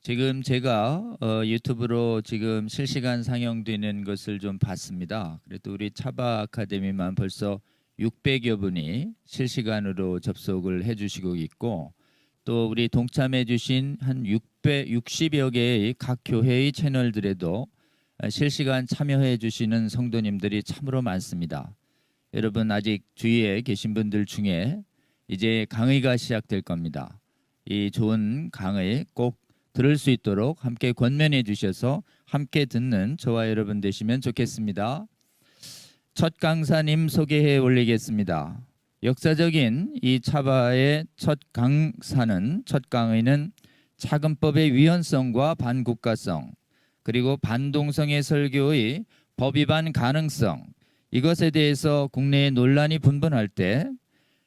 지금 제가 유튜브로 지금 실시간 상영되는 것을 좀 봤습니다. 그래도 우리 차바 아카데미만 벌써 600여 분이 실시간으로 접속을 해주시고 있고, 또 우리 동참해주신 한 660여 개의 각 교회의 채널들에도 실시간 참여해주시는 성도님들이 참으로 많습니다. 여러분 아직 주위에 계신 분들 중에 이제 강의가 시작될 겁니다. 이 좋은 강의 꼭 들을 수 있도록 함께 권면해 주셔서 함께 듣는 저와 여러분 되시면 좋겠습니다. 첫 강사님 소개해 올리겠습니다. 역사적인 이 차바의 첫 강의는 차근법의 위헌성과 반국가성, 그리고 반동성의 설교의 법 위반 가능성, 이것에 대해서 국내에 논란이 분분할 때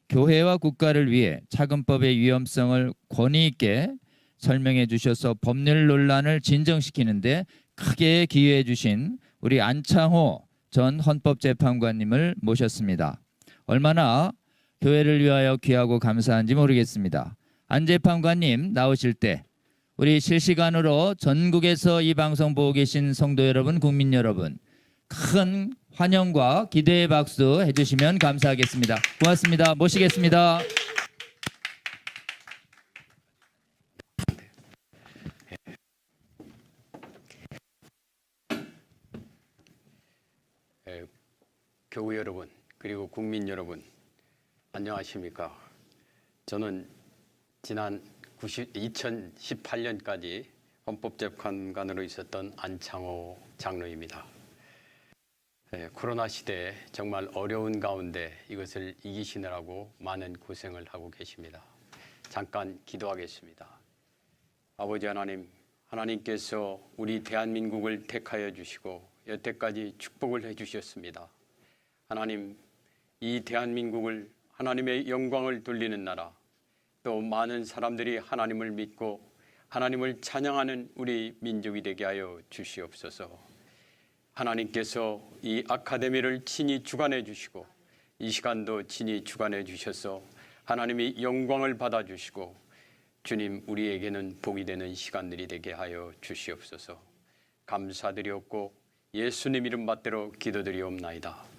교회와 국가를 위해 차근법의 위험성을 권위 있게 설명해 주셔서 법률 논란을 진정시키는데 크게 기여해 주신 우리 안창호 전 헌법재판관님을 모셨습니다. 얼마나 교회를 위하여 귀하고 감사한지 모르겠습니다. 안 재판관님 나오실 때 우리 실시간으로 전국에서 이 방송 보고 계신 성도 여러분, 국민 여러분, 큰 환영과 기대의 박수 해주시면 감사하겠습니다. 고맙습니다. 모시겠습니다. 교우 여러분, 그리고 국민 여러분, 안녕하십니까? 저는 지난 2018년까지 헌법재판관으로 있었던 안창호 장로입니다. 코로나 시대에 정말 어려운 가운데 이것을 이기시느라고 많은 고생을 하고 계십니다. 잠깐 기도하겠습니다. 아버지 하나님, 하나님께서 우리 대한민국을 택하여 주시고 여태까지 축복을 해주셨습니다. 하나님, 이 대한민국을 하나님의 영광을 돌리는 나라, 또 많은 사람들이 하나님을 믿고 하나님을 찬양하는 우리 민족이 되게 하여 주시옵소서. 하나님께서 이 아카데미를 친히 주관해 주시고 이 시간도 친히 주관해 주셔서 하나님이 영광을 받아 주시고 주님, 우리에게는 복이 되는 시간들이 되게 하여 주시옵소서. 감사드리옵고 예수님 이름 받들어 기도드리옵나이다.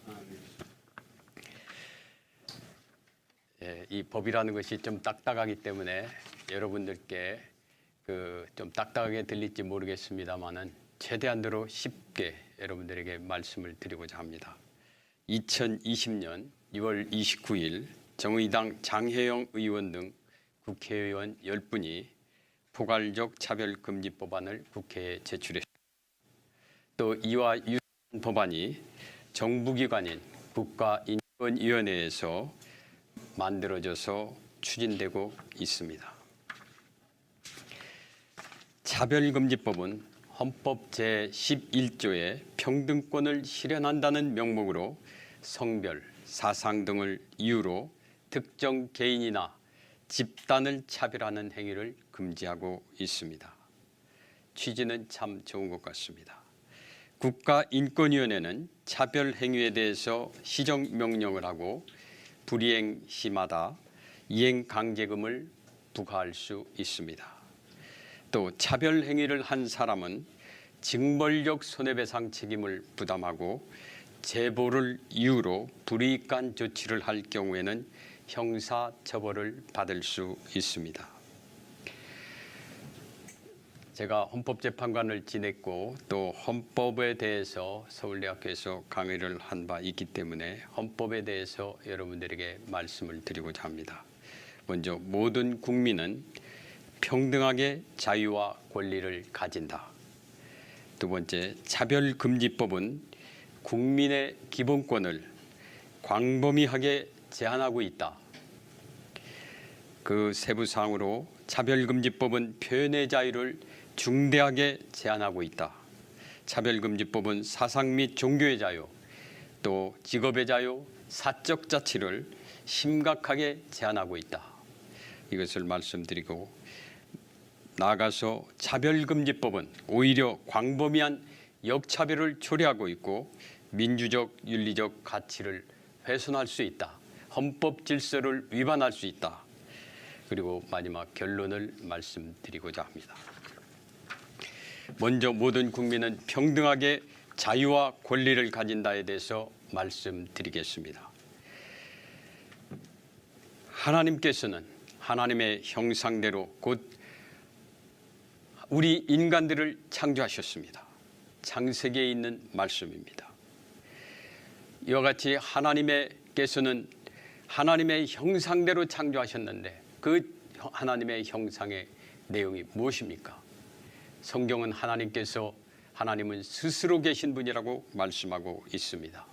이 법이라는 것이 좀 딱딱하기 때문에 여러분들께 좀 딱딱하게 들릴지 모르겠습니다만은 최대한대로 쉽게 여러분들에게 말씀을 드리고자 합니다. 2020년 6월 29일 정의당 장혜영 의원 등 국회의원 10분이 포괄적 차별금지법안을 국회에 제출했습니다. 또 이와 유사한 법안이 정부기관인 국가인권위원회에서 만들어져서 추진되고 있습니다. 차별금지법은 헌법 제11조에 평등권을 실현한다는 명목으로 성별, 사상 등을 이유로 특정 개인이나 집단을 차별하는 행위를 금지하고 있습니다. 취지는 참 좋은 것 같습니다. 국가인권위원회는 차별 행위에 대해서 시정명령을 하고 불이행 시마다 이행 강제금을 부과할 수 있습니다. 또 차별 행위를 한 사람은 징벌적 손해배상 책임을 부담하고 제보를 이유로 불이익한 조치를 할 경우에는 형사처벌을 받을 수 있습니다. 제가 헌법재판관을 지냈고 또 헌법에 대해서 서울대학교에서 강의를 한 바 있기 때문에 헌법에 대해서 여러분들에게 말씀을 드리고자 합니다. 먼저 모든 국민은 평등하게 자유와 권리를 가진다. 두 번째, 차별금지법은 국민의 기본권을 광범위하게 제한하고 있다. 그 세부사항으로 차별금지법은 표현의 자유를 중대하게 제한하고 있다. 차별금지법은 사상 및 종교의 자유, 또 직업의 자유, 사적 자치를 심각하게 제한하고 있다. 이것을 말씀드리고, 나아가서 차별금지법은 오히려 광범위한 역차별을 초래하고 있고 민주적, 윤리적 가치를 훼손할 수 있다. 헌법 질서를 위반할 수 있다. 그리고 마지막 결론을 말씀드리고자 합니다. 먼저 모든 국민은 평등하게 자유와 권리를 가진다에 대해서 말씀드리겠습니다. 하나님께서는 하나님의 형상대로 곧 우리 인간들을 창조하셨습니다. 창세기에 있는 말씀입니다. 이와 같이 하나님께서는 하나님의 형상대로 창조하셨는데 그 하나님의 형상의 내용이 무엇입니까? 성경은 하나님은 스스로 계신 분이라고 말씀하고 있습니다.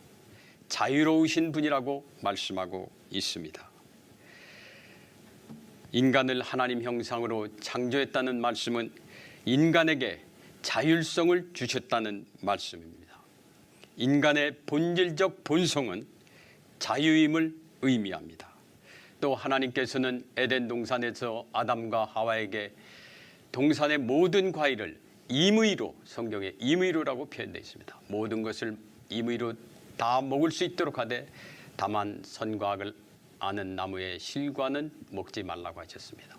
자유로우신 분이라고 말씀하고 있습니다. 인간을 하나님 형상으로 창조했다는 말씀은 인간에게 자율성을 주셨다는 말씀입니다. 인간의 본질적 본성은 자유임을 의미합니다. 또 하나님께서는 에덴 동산에서 아담과 하와에게 동산의 모든 과일을 임의로, 성경에 임의로라고 표현되어 있습니다. 모든 것을 임의로 다 먹을 수 있도록 하되 다만 선과 악을 아는 나무의 실과는 먹지 말라고 하셨습니다.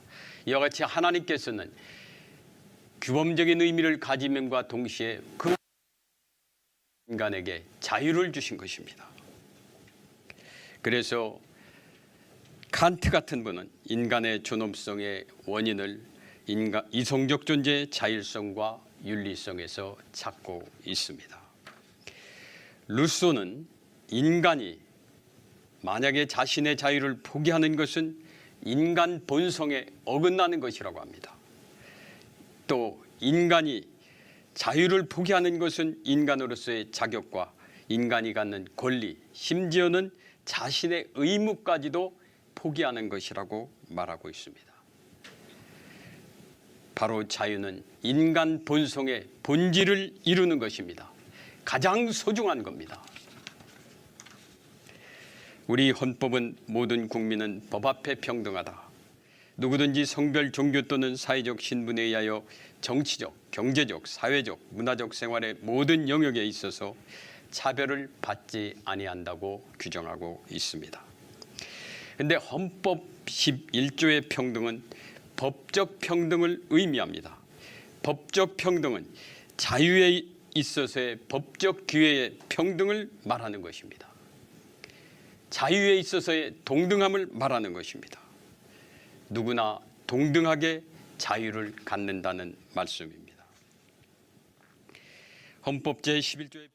이와 같이 하나님께서는 규범적인 의미를 가짐과 동시에 그 인간에게 자유를 주신 것입니다. 그래서 칸트 같은 분은 인간의 존엄성의 원인을 이성적 존재의 자율성과 윤리성에서 찾고 있습니다. 루소는 인간이 만약에 자신의 자유를 포기하는 것은 인간 본성에 어긋나는 것이라고 합니다. 또 인간이 자유를 포기하는 것은 인간으로서의 자격과 인간이 갖는 권리, 심지어는 자신의 의무까지도 포기하는 것이라고 말하고 있습니다. 바로 자유는 인간 본성의 본질을 이루는 것입니다. 가장 소중한 겁니다. 우리 헌법은 모든 국민은 법 앞에 평등하다. 누구든지 성별, 종교 또는 사회적 신분에 의하여 정치적, 경제적, 사회적, 문화적 생활의 모든 영역에 있어서 차별을 받지 아니한다고 규정하고 있습니다. 그런데 헌법 11조의 평등은 법적 평등을 의미합니다. 법적 평등은 자유에 있어서의 법적 기회의 평등을 말하는 것입니다. 자유에 있어서의 동등함을 말하는 것입니다. 누구나 동등하게 자유를 갖는다는 말씀입니다. 헌법 제11조의 평등은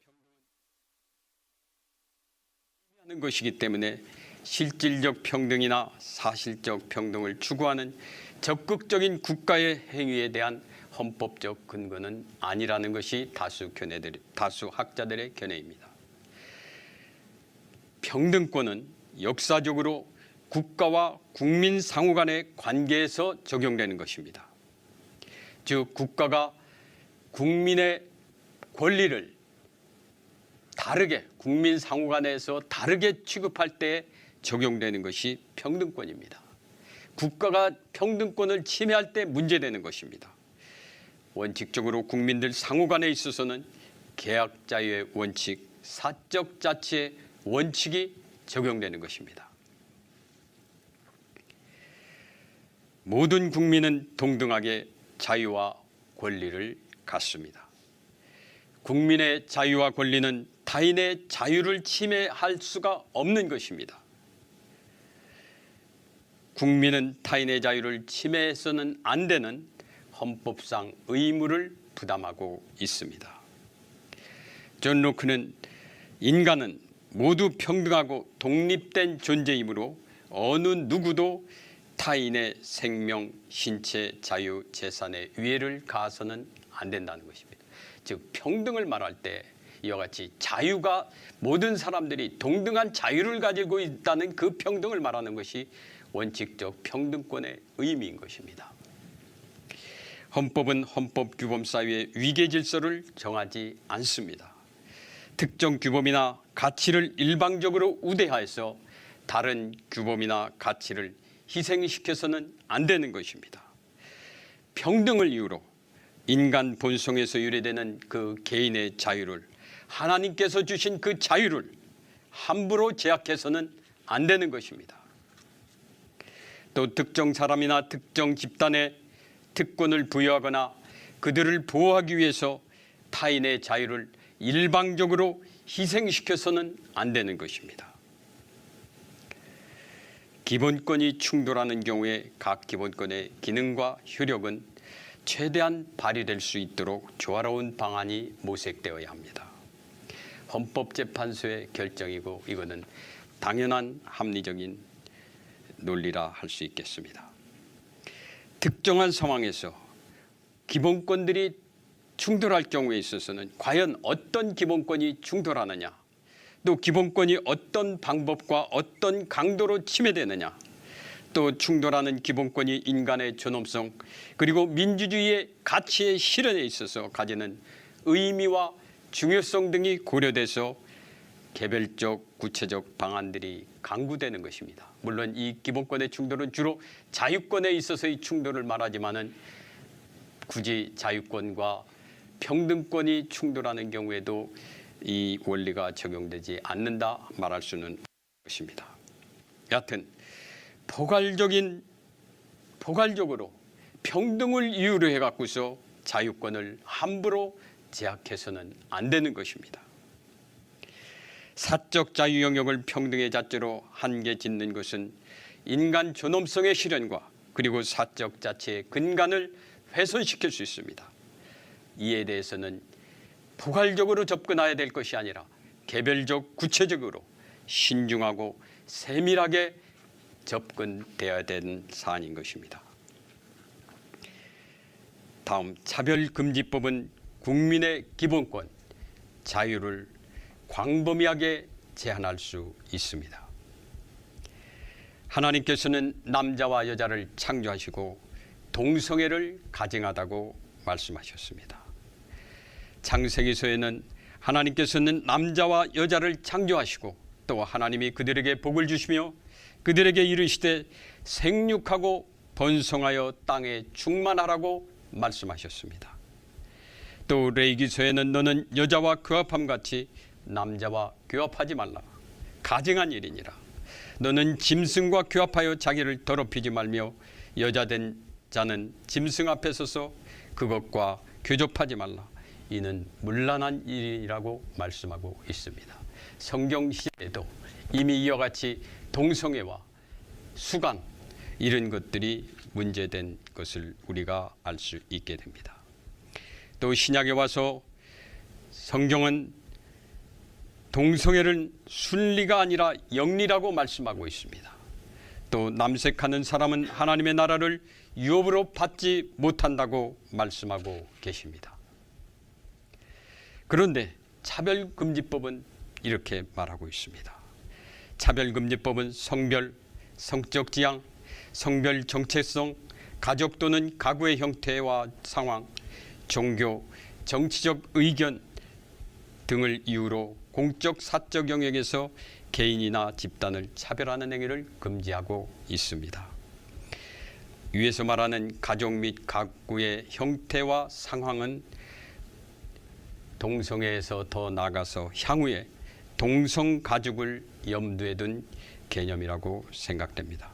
의미하는 것이기 때문에 실질적 평등이나 사실적 평등을 추구하는 적극적인 국가의 행위에 대한 헌법적 근거는 아니라는 것이 다수 학자들의 견해입니다. 평등권은 역사적으로 국가와 국민 상호 간의 관계에서 적용되는 것입니다. 즉 국가가 국민의 권리를 다르게 국민 상호 간에서 다르게 취급할 때 적용되는 것이 평등권입니다. 국가가 평등권을 침해할 때 문제되는 것입니다. 원칙적으로 국민들 상호 간에 있어서는 계약 자유의 원칙, 사적 자치의 원칙이 적용되는 것입니다. 모든 국민은 동등하게 자유와 권리를 갖습니다. 국민의 자유와 권리는 타인의 자유를 침해할 수가 없는 것입니다. 국민은 타인의 자유를 침해해서는 안 되는 헌법상 의무를 부담하고 있습니다. 존 로크는 인간은 모두 평등하고 독립된 존재이므로 어느 누구도 타인의 생명, 신체, 자유, 재산의 위해를 가해서는 안 된다는 것입니다. 즉 평등을 말할 때 이와 같이 자유가 모든 사람들이 동등한 자유를 가지고 있다는 그 평등을 말하는 것이 원칙적 평등권의 의미인 것입니다. 헌법은 헌법규범 사이의 위계 질서를 정하지 않습니다. 특정 규범이나 가치를 일방적으로 우대하여서 다른 규범이나 가치를 희생시켜서는 안 되는 것입니다. 평등을 이유로 인간 본성에서 유래되는 그 개인의 자유를 하나님께서 주신 그 자유를 함부로 제약해서는 안 되는 것입니다. 또 특정 사람이나 특정 집단에 특권을 부여하거나 그들을 보호하기 위해서 타인의 자유를 일방적으로 희생시켜서는 안 되는 것입니다. 기본권이 충돌하는 경우에 각 기본권의 기능과 효력은 최대한 발휘될 수 있도록 조화로운 방안이 모색되어야 합니다. 헌법재판소의 결정이고 이거는 당연한 합리적인 논리라 할 수 있겠습니다. 특정한 상황에서 기본권들이 충돌할 경우에 있어서는 과연 어떤 기본권이 충돌하느냐, 또 기본권이 어떤 방법과 어떤 강도로 침해되느냐, 또 충돌하는 기본권이 인간의 존엄성 그리고 민주주의의 가치의 실현에 있어서 가지는 의미와 중요성 등이 고려돼서 개별적 구체적 방안들이 강구되는 것입니다. 물론 이 기본권의 충돌은 주로 자유권에 있어서의 충돌을 말하지만은 굳이 자유권과 평등권이 충돌하는 경우에도 이 원리가 적용되지 않는다 말할 수는 없는 것입니다. 여하튼 포괄적으로 평등을 이유로 해갖고서 자유권을 함부로 제약해서는 안 되는 것입니다. 사적 자유 영역을 평등의 잣대로 한계 짓는 것은 인간 존엄성의 실현과 그리고 사적 자체의 근간을 훼손시킬 수 있습니다. 이에 대해서는 포괄적으로 접근해야 될 것이 아니라 개별적 구체적으로 신중하고 세밀하게 접근되어야 되는 사안인 것입니다. 다음, 차별금지법은 국민의 기본권, 자유를 광범위하게 제한할 수 있습니다. 하나님께서는 남자와 여자를 창조하시고 동성애를 가증하다고 말씀하셨습니다. 창세기서에는 하나님께서는 남자와 여자를 창조하시고 또 하나님이 그들에게 복을 주시며 그들에게 이르시되 생육하고 번성하여 땅에 충만하라고 말씀하셨습니다. 또 레위기서에는 너는 여자와 교합함같이 남자와 교합하지 말라. 가증한 일이니라. 너는 짐승과 교합하여 자기를 더럽히지 말며 여자된 자는 짐승 앞에 서서 그것과 교접하지 말라. 이는 문란한 일이라고 말씀하고 있습니다. 성경 시에도 이미 이와 같이 동성애와 수간 이런 것들이 문제된 것을 우리가 알 수 있게 됩니다. 또 신약에 와서 성경은 동성애를 순리가 아니라 영리라고 말씀하고 있습니다. 또 남색하는 사람은 하나님의 나라를 유업으로 받지 못한다고 말씀하고 계십니다. 그런데 차별금지법은 이렇게 말하고 있습니다. 차별금지법은 성별, 성적 지향, 성별 정체성, 가족 또는 가구의 형태와 상황, 종교, 정치적 의견 등을 이유로 공적 사적 영역에서 개인이나 집단을 차별하는 행위를 금지하고 있습니다. 위에서 말하는 가족 및 가구의 형태와 상황은 동성애에서 더 나아가서 향후에 동성가족을 염두에 둔 개념이라고 생각됩니다.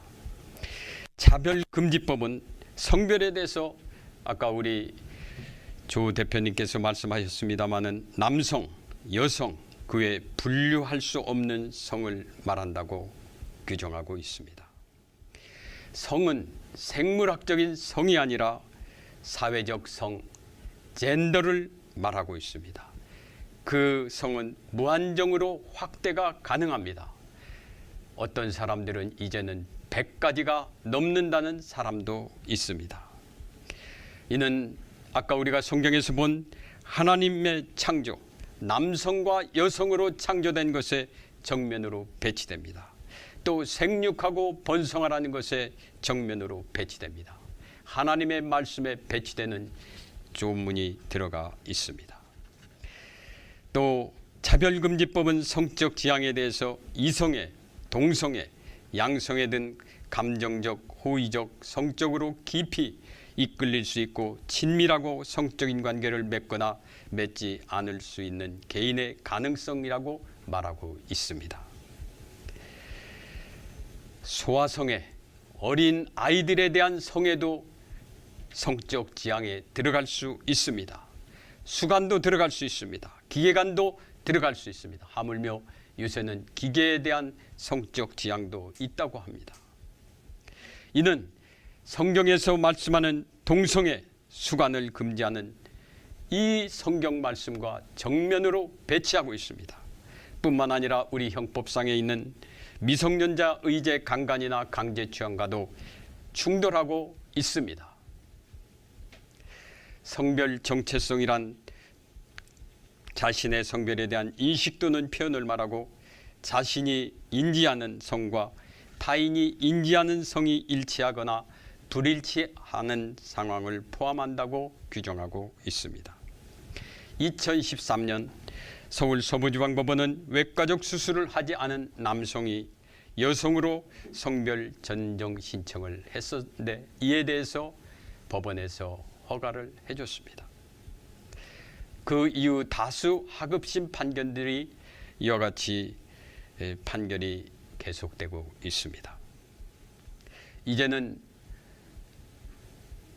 차별금지법은 성별에 대해서 아까 우리 조 대표님께서 말씀하셨습니다마는 남성, 여성, 그 외에 분류할 수 없는 성을 말한다고 규정하고 있습니다. 성은 생물학적인 성이 아니라 사회적 성, 젠더를 말하고 있습니다. 그 성은 무한정으로 확대가 가능합니다. 어떤 사람들은 이제는 100가지가 넘는다는 사람도 있습니다. 이는 아까 우리가 성경에서 본 하나님의 창조, 남성과 여성으로 창조된 것에 정면으로 배치됩니다. 또 생육하고 번성하라는 것에 정면으로 배치됩니다. 하나님의 말씀에 배치되는 조문이 들어가 있습니다. 또 차별금지법은 성적 지향에 대해서 이성애, 동성애, 양성애 등 감정적, 호의적, 성적으로 깊이 이끌릴 수 있고 친밀하고 성적인 관계를 맺거나 맺지 않을 수 있는 개인의 가능성이라고 말하고 있습니다. 소아성애, 어린 아이들에 대한 성애도 성적 지향에 들어갈 수 있습니다. 수간도 들어갈 수 있습니다. 기계간도 들어갈 수 있습니다. 하물며 요새는 기계에 대한 성적 지향도 있다고 합니다. 이는 성경에서 말씀하는 동성애, 수간을 금지하는 이 성경 말씀과 정면으로 배치하고 있습니다. 뿐만 아니라 우리 형법상에 있는 미성년자 의제 강간이나 강제 취향과도 충돌하고 있습니다. 성별 정체성이란 자신의 성별에 대한 인식 또는 표현을 말하고 자신이 인지하는 성과 타인이 인지하는 성이 일치하거나 불일치하는 상황을 포함한다고 규정하고 있습니다. 2013년 서울 서부지방법원은 외과적 수술을 하지 않은 남성이 여성으로 성별 전정 신청을 했었는데 이에 대해서 법원에서 허가를 해줬습니다. 그 이후 다수 하급심 판결들이 이와 같이 판결이 계속되고 있습니다. 이제는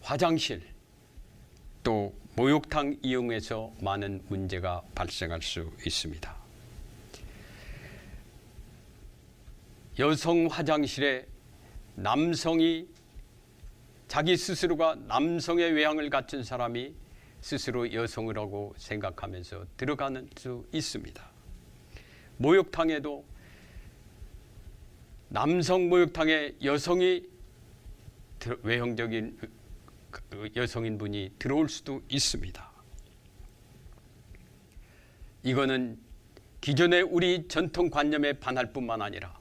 화장실 또 목욕탕 이용해서 많은 문제가 발생할 수 있습니다. 여성 화장실에 남성이 자기 스스로가 남성의 외향을 갖춘 사람이 스스로 여성이라고 생각하면서 들어가는 수 있습니다. 목욕탕에도 남성 목욕탕에 여성이 외형적인 여성인 분이 들어올 수도 있습니다. 이거는 기존의 우리 전통관념에 반할 뿐만 아니라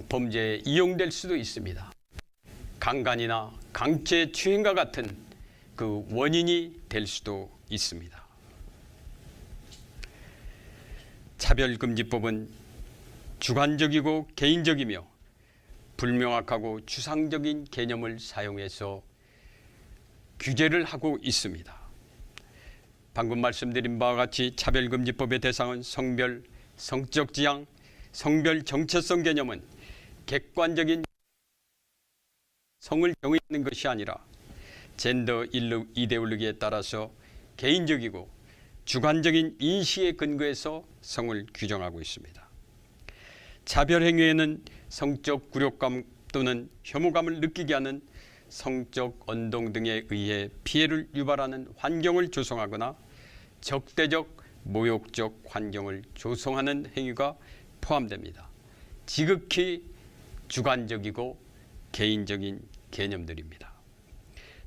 범죄에 이용될 수도 있습니다. 강간이나 강제 추행과 같은 그 원인이 될 수도 있습니다. 차별금지법은 주관적이고 개인적이며 불명확하고 추상적인 개념을 사용해서 규제를 하고 있습니다. 방금 말씀드린 바와 같이 차별금지법의 대상은 성별, 성적 지향, 성별 정체성 개념은 객관적인 성을 정의하는 것이 아니라 젠더 이데올로기에 따라서 개인적이고 주관적인 인식에 근거해서 성을 규정하고 있습니다. 차별 행위에는 성적 굴욕감 또는 혐오감을 느끼게 하는 성적 언동 등에 의해 피해를 유발하는 환경을 조성하거나 적대적 모욕적 환경을 조성하는 행위가 포함됩니다. 지극히 주관적이고 개인적인 개념들입니다.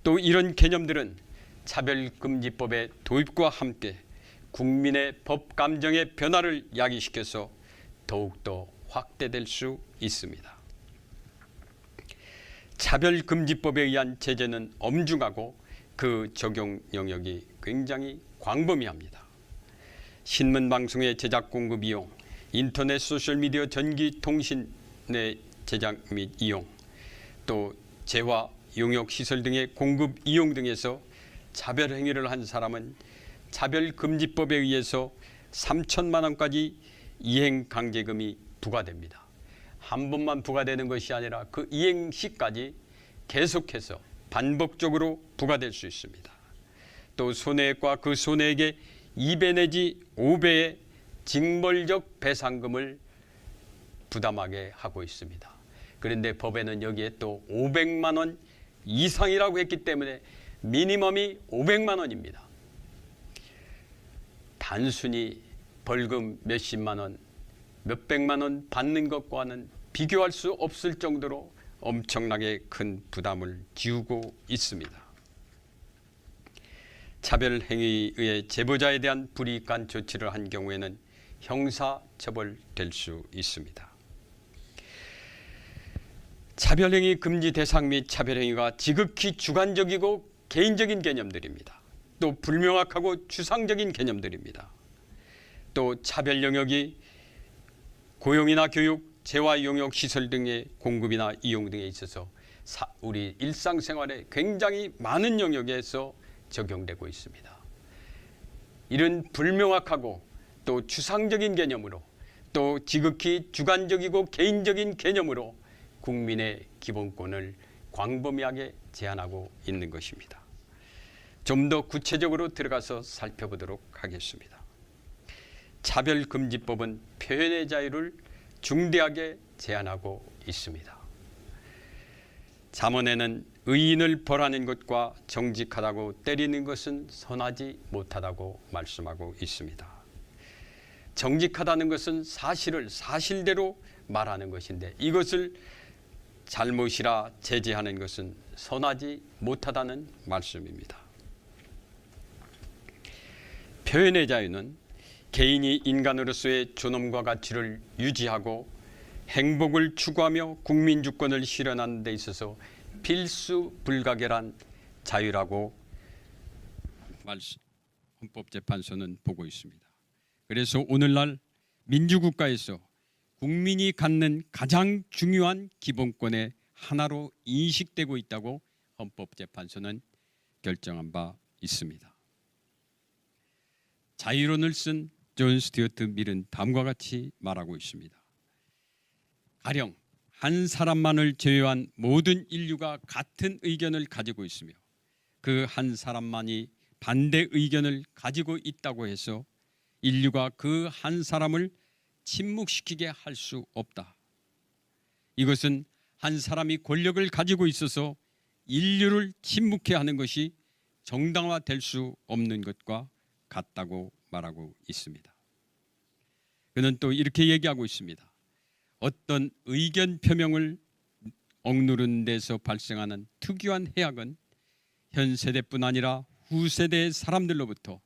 또 이런 개념들은 차별금지법의 도입과 함께 국민의 법 감정의 변화를 야기시켜서 더욱더 확대될 수 있습니다. 차별금지법에 의한 제재는 엄중하고 그 적용 영역이 굉장히 광범위합니다. 신문방송의 제작 공급 이용, 인터넷 소셜미디어 전기통신의 제작 및 이용, 또 재화, 용역시설 등의 공급 이용 등에서 차별행위를 한 사람은 차별금지법에 의해서 3천만 원까지 이행강제금이 부과됩니다. 한 번만 부과되는 것이 아니라 그 이행 시까지 계속해서 반복적으로 부과될 수 있습니다. 또 손해액과 그 손해액의 2배 내지 5배의 징벌적 배상금을 부담하게 하고 있습니다. 그런데 법에는 여기에 또 500만 원 이상이라고 했기 때문에 미니멈이 500만 원입니다. 단순히 벌금 몇십만 원, 몇백만 원 받는 것과는 비교할 수 없을 정도로 엄청나게 큰 부담을 지우고 있습니다. 차별 행위에 의해 제보자에 대한 불이익한 조치를 한 경우에는 형사처벌될 수 있습니다. 차별행위 금지 대상 및 차별행위가 지극히 주관적이고 개인적인 개념들입니다. 또 불명확하고 추상적인 개념들입니다. 또 차별 영역이 고용이나 교육, 재화 용역 시설 등의 공급이나 이용 등에 있어서 우리 일상생활에 굉장히 많은 영역에서 적용되고 있습니다. 이런 불명확하고 또 추상적인 개념으로 또 지극히 주관적이고 개인적인 개념으로 국민의 기본권을 광범위하게 제한하고 있는 것입니다. 좀 더 구체적으로 들어가서 살펴보도록 하겠습니다. 차별금지법은 표현의 자유를 중대하게 제한하고 있습니다. 잠언에는 의인을 벌하는 것과 정직하다고 때리는 것은 선하지 못하다고 말씀하고 있습니다. 정직하다는 것은 사실을 사실대로 말하는 것인데 이것을 잘못이라 제지하는 것은 선하지 못하다는 말씀입니다. 표현의 자유는 개인이 인간으로서의 존엄과 가치를 유지하고 행복을 추구하며 국민 주권을 실현하는 데 있어서 필수 불가결한 자유라고 헌법재판소는 보고 있습니다. 그래서 오늘날 민주국가에서 국민이 갖는 가장 중요한 기본권의 하나로 인식되고 있다고 헌법재판소는 결정한 바 있습니다. 자유론을 쓴 존 스튜어트 밀은 다음과 같이 말하고 있습니다. 가령 한 사람만을 제외한 모든 인류가 같은 의견을 가지고 있으며 그 한 사람만이 반대 의견을 가지고 있다고 해서 인류가 그 한 사람을 침묵시키게 할 수 없다. 이것은 한 사람이 권력을 가지고 있어서 인류를 침묵케 하는 것이 정당화될 수 없는 것과 같다고 말하고 있습니다. 그는 또 이렇게 얘기하고 있습니다. 어떤 의견 표명을 억누르는 데서 발생하는 특유한 해악은 현 세대뿐 아니라 후세대의 사람들로부터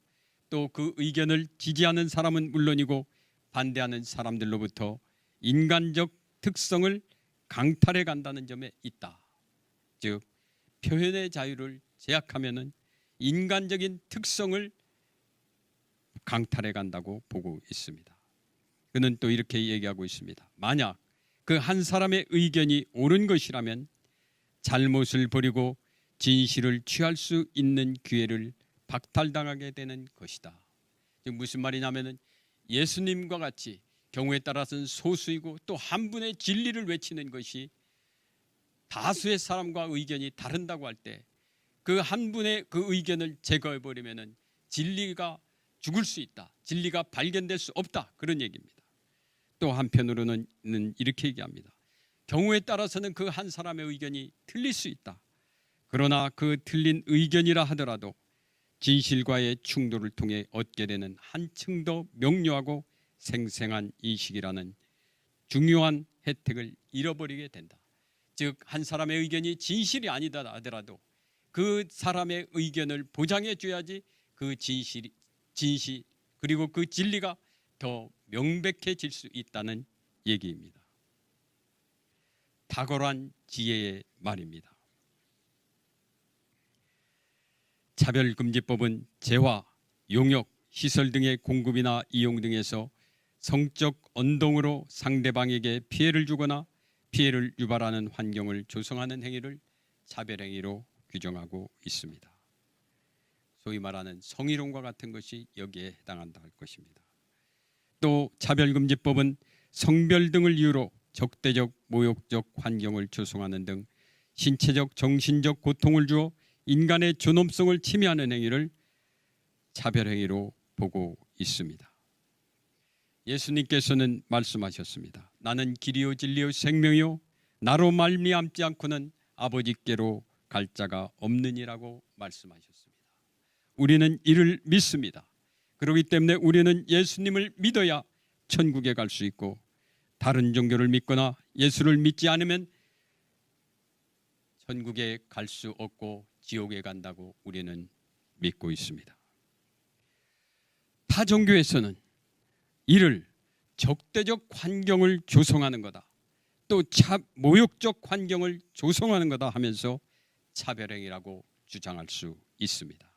또 그 의견을 지지하는 사람은 물론이고 반대하는 사람들로부터 인간적 특성을 강탈해 간다는 점에 있다. 즉 표현의 자유를 제약하면은 인간적인 특성을 강탈해 간다고 보고 있습니다. 그는 또 이렇게 얘기하고 있습니다. 만약 그 한 사람의 의견이 옳은 것이라면 잘못을 버리고 진실을 취할 수 있는 기회를 박탈당하게 되는 것이다. 즉 무슨 말이냐면은 예수님과 같이 경우에 따라서는 소수이고 또 한 분의 진리를 외치는 것이 다수의 사람과 의견이 다른다고 할 때 그 한 분의 그 의견을 제거해 버리면은 진리가 죽을 수 있다. 진리가 발견될 수 없다. 그런 얘기입니다. 또 한편으로는 이렇게 얘기합니다. 경우에 따라서는 그 한 사람의 의견이 틀릴 수 있다. 그러나 그 틀린 의견이라 하더라도 진실과의 충돌을 통해 얻게 되는 한층 더 명료하고 생생한 인식이라는 중요한 혜택을 잃어버리게 된다. 즉 한 사람의 의견이 진실이 아니다 하더라도 그 사람의 의견을 보장해 줘야지 그 진실 그리고 그 진리가 더 명백해질 수 있다는 얘기입니다. 탁월한 지혜의 말입니다. 차별금지법은 재화, 용역, 시설 등의 공급이나 이용 등에서 성적 언동으로 상대방에게 피해를 주거나 피해를 유발하는 환경을 조성하는 행위를 차별행위로 규정하고 있습니다. 소위 말하는 성희롱과 같은 것이 여기에 해당한다 할 것입니다. 또 차별금지법은 성별 등을 이유로 적대적 모욕적 환경을 조성하는 등 신체적 정신적 고통을 주어 인간의 존엄성을 침해하는 행위를 차별행위로 보고 있습니다. 예수님께서는 말씀하셨습니다. 나는 길이요 진리요 생명이요 나로 말미암지 않고는 아버지께로 갈 자가 없느니라고 말씀하셨습니다. 우리는 이를 믿습니다. 그렇기 때문에 우리는 예수님을 믿어야 천국에 갈 수 있고 다른 종교를 믿거나 예수를 믿지 않으면 천국에 갈 수 없고 지옥에 간다고 우리는 믿고 있습니다. 타 종교에서는 이를 적대적 환경을 조성하는 거다. 또 모욕적 환경을 조성하는 거다 하면서 차별행위라고 주장할 수 있습니다.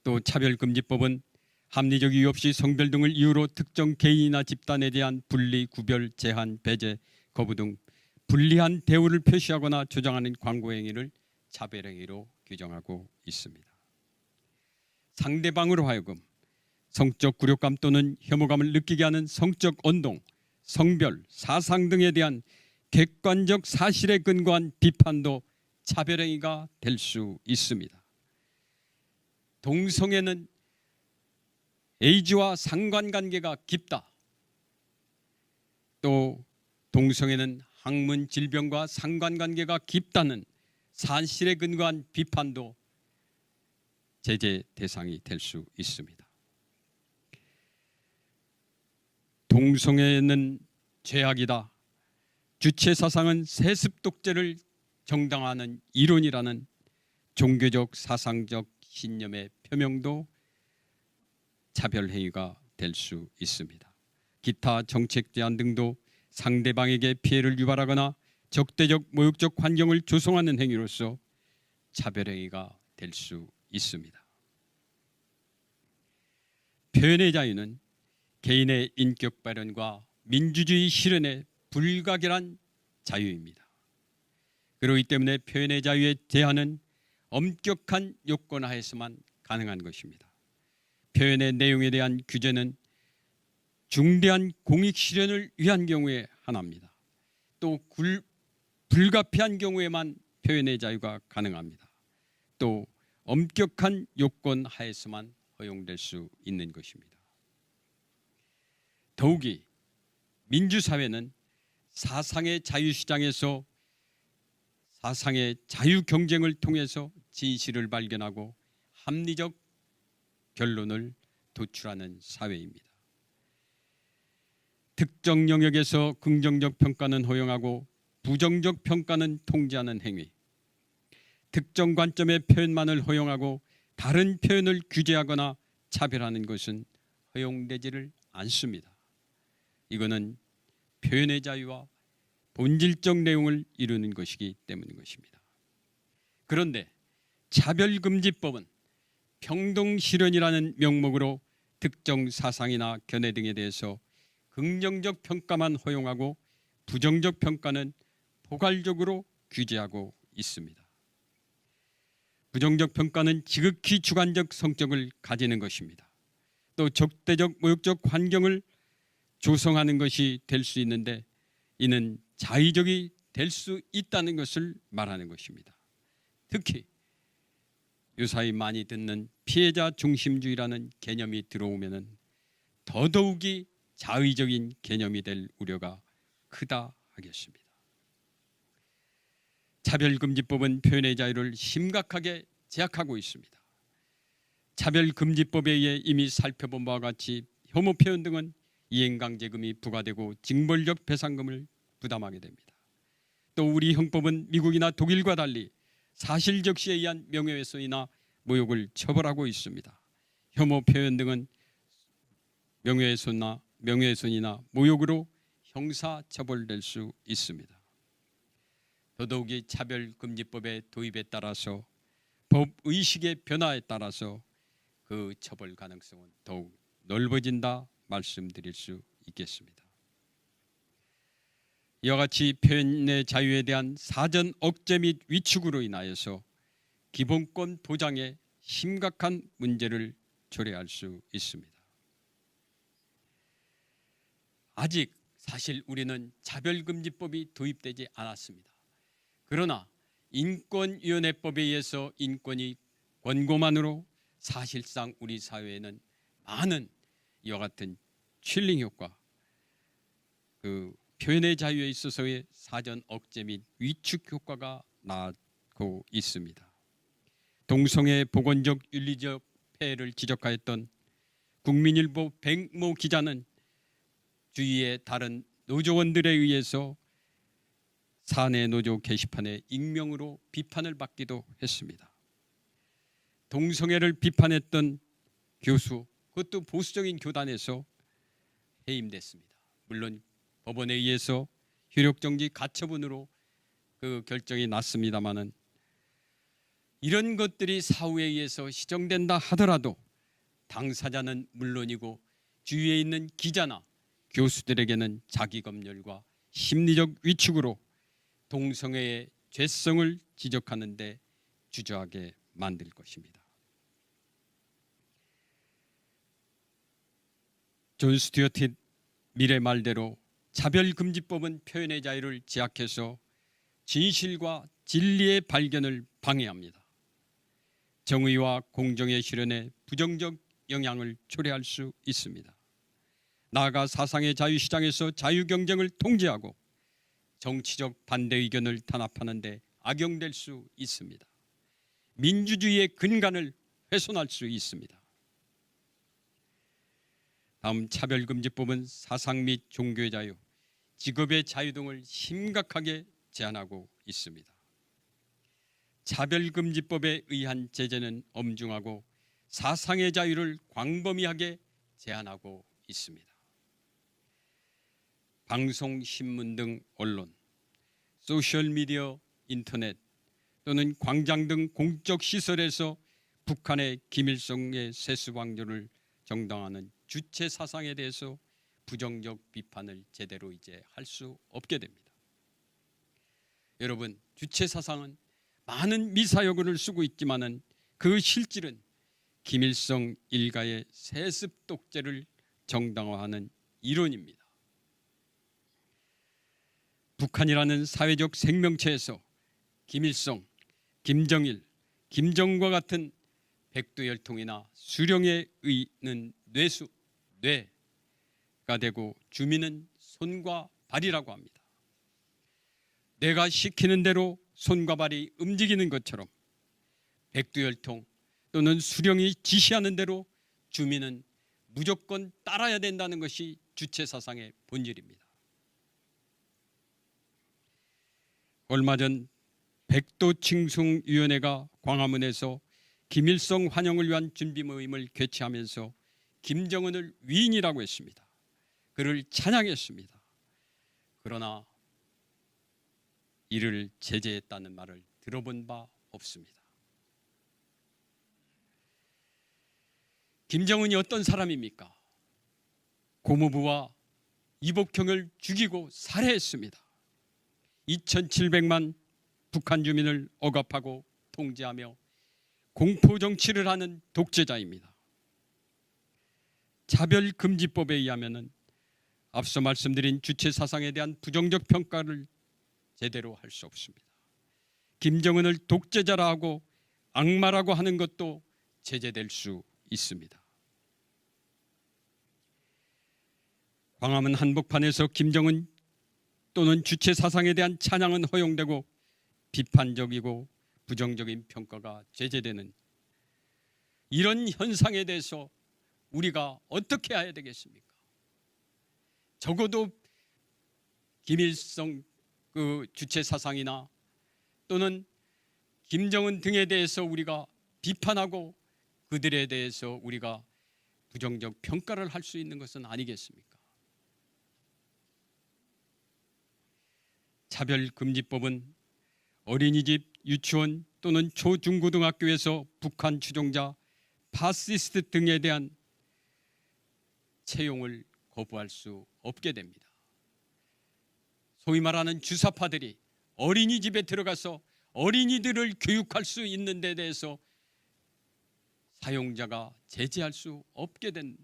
또 차별금지법은 합리적 이유 없이 성별 등을 이유로 특정 개인이나 집단에 대한 분리, 구별, 제한, 배제, 거부 등 불리한 대우를 표시하거나 조장하는 광고 행위를 차별행위로 규정하고 있습니다. 상대방으로 하여금 성적 굴욕감 또는 혐오감을 느끼게 하는 성적 언동, 성별, 사상 등에 대한 객관적 사실에 근거한 비판도 차별행위가 될 수 있습니다. 동성애는 에이즈와 상관관계가 깊다. 또 동성애는 학문 질병과 상관관계가 깊다는 사실에 근거한 비판도 제재 대상이 될 수 있습니다. 동성애는 죄악이다. 주체 사상은 세습 독재를 정당화하는 이론이라는 종교적 사상적 신념의 표명도 차별 행위가 될 수 있습니다. 기타 정책 제안 등도 상대방에게 피해를 유발하거나 적대적 모욕적 환경을 조성하는 행위로서 차별 행위가 될 수 있습니다. 표현의 자유는 개인의 인격 발현과 민주주의 실현의 불가결한 자유입니다. 그렇기 때문에 표현의 자유의 제한은 엄격한 요건 하에서만 가능한 것입니다. 표현의 내용에 대한 규제는 중대한 공익 실현을 위한 경우에 하나입니다. 또 불가피한 경우에만 표현의 자유가 가능합니다. 또 엄격한 요건 하에서만 허용될 수 있는 것입니다. 더욱이 민주사회는 사상의 자유시장에서 사상의 자유 경쟁을 통해서 진실을 발견하고 합리적 결론을 도출하는 사회입니다. 특정 영역에서 긍정적 평가는 허용하고 부정적 평가는 통제하는 행위, 특정 관점의 표현만을 허용하고 다른 표현을 규제하거나 차별하는 것은 허용되지를 않습니다. 이거는 표현의 자유와 본질적 내용을 이루는 것이기 때문인 것입니다. 그런데 차별금지법은 평등실현이라는 명목으로 특정 사상이나 견해 등에 대해서 긍정적 평가만 허용하고 부정적 평가는 포괄적으로 규제하고 있습니다. 부정적 평가는 지극히 주관적 성격을 가지는 것입니다. 또 적대적 모욕적 환경을 조성하는 것이 될 수 있는데 이는 자의적이 될 수 있다는 것을 말하는 것입니다. 특히 요사이 많이 듣는 피해자 중심주의라는 개념이 들어오면은 더더욱이 자의적인 개념이 될 우려가 크다 하겠습니다. 차별금지법은 표현의 자유를 심각하게 제약하고 있습니다. 차별금지법에 의해 이미 살펴본 바와 같이 혐오 표현 등은 이행강제금이 부과되고 징벌적 배상금을 부담하게 됩니다. 또 우리 형법은 미국이나 독일과 달리 사실적시에 의한 명예훼손이나 모욕을 처벌하고 있습니다. 혐오 표현 등은 명예훼손이나 모욕으로 형사처벌될 수 있습니다. 더더욱이 차별금지법의 도입에 따라서 법의식의 변화에 따라서 그 처벌 가능성은 더욱 넓어진다 말씀드릴 수 있겠습니다. 이와 같이 표현의 자유에 대한 사전 억제 및 위축으로 인하여서 기본권 보장에 심각한 문제를 초래할 수 있습니다. 아직 사실 우리는 차별금지법이 도입되지 않았습니다. 그러나 인권위원회법에 의해서 인권이 권고만으로 사실상 우리 사회에는 많은 이와 같은 칠링 효과, 그 표현의 자유에 있어서의 사전 억제 및 위축 효과가 나고 있습니다. 동성애 보건적 윤리적 폐해를 지적하였던 국민일보 백모 기자는 주위의 다른 노조원들에 의해서 사내 노조 게시판에 익명으로 비판을 받기도 했습니다. 동성애를 비판했던 교수, 그것도 보수적인 교단에서 해임됐습니다. 물론 법원에 의해서 효력정지 가처분으로 그 결정이 났습니다마는 이런 것들이 사후에 의해서 시정된다 하더라도 당사자는 물론이고 주위에 있는 기자나 교수들에게는 자기검열과 심리적 위축으로 동성애의 죄성을 지적하는 데 주저하게 만들 것입니다. 존 스튜어트 밀의 말대로 차별금지법은 표현의 자유를 제약해서 진실과 진리의 발견을 방해합니다. 정의와 공정의 실현에 부정적 영향을 초래할 수 있습니다. 나아가 사상의 자유시장에서 자유경쟁을 통제하고 정치적 반대 의견을 탄압하는 데 악용될 수 있습니다. 민주주의의 근간을 훼손할 수 있습니다. 다음 차별금지법은 사상 및 종교의 자유, 직업의 자유 등을 심각하게 제한하고 있습니다. 차별금지법에 의한 제재는 엄중하고 사상의 자유를 광범위하게 제한하고 있습니다. 방송, 신문 등 언론, 소셜미디어, 인터넷 또는 광장 등 공적 시설에서 북한의 김일성의 세수방조를 정당화하는 주체 사상에 대해서 부정적 비판을 제대로 이제 할 수 없게 됩니다. 여러분, 주체 사상은 많은 미사여구를 쓰고 있지만은 그 실질은 김일성 일가의 세습 독재를 정당화하는 이론입니다. 북한이라는 사회적 생명체에서 김일성, 김정일, 김정과 같은 백두혈통이나 수령에 의는 뇌가 되고 주민은 손과 발이라고 합니다. 내가 시키는 대로 손과 발이 움직이는 것처럼 백두혈통 또는 수령이 지시하는 대로 주민은 무조건 따라야 된다는 것이 주체사상의 본질입니다. 얼마 전 백도칭송위원회가 광화문에서 김일성 환영을 위한 준비 모임을 개최하면서 김정은을 위인이라고 했습니다. 그를 찬양했습니다. 그러나 이를 제재했다는 말을 들어본 바 없습니다. 김정은이 어떤 사람입니까? 고모부와 이복형을 죽이고 살해했습니다. 2700만 북한 주민을 억압하고 통제하며 공포 정치를 하는 독재자입니다. 차별금지법에 의하면 앞서 말씀드린 주체 사상에 대한 부정적 평가를 제대로 할 수 없습니다. 김정은을 독재자라 하고 악마라고 하는 것도 제재될 수 있습니다. 광화문 한복판에서 김정은 또는 주체 사상에 대한 찬양은 허용되고 비판적이고 부정적인 평가가 제재되는 이런 현상에 대해서 우리가 어떻게 해야 되겠습니까? 적어도 김일성 그 주체 사상이나 또는 김정은 등에 대해서 우리가 비판하고 그들에 대해서 우리가 부정적 평가를 할 수 있는 것은 아니겠습니까? 차별금지법은 어린이집, 유치원 또는 초중고등학교에서 북한 추종자, 파시스트 등에 대한 채용을 거부할 수 없게 됩니다. 소위 말하는 주사파들이 어린이집에 들어가서 어린이들을 교육할 수 있는 데 대해서 사용자가 제재할 수 없게 된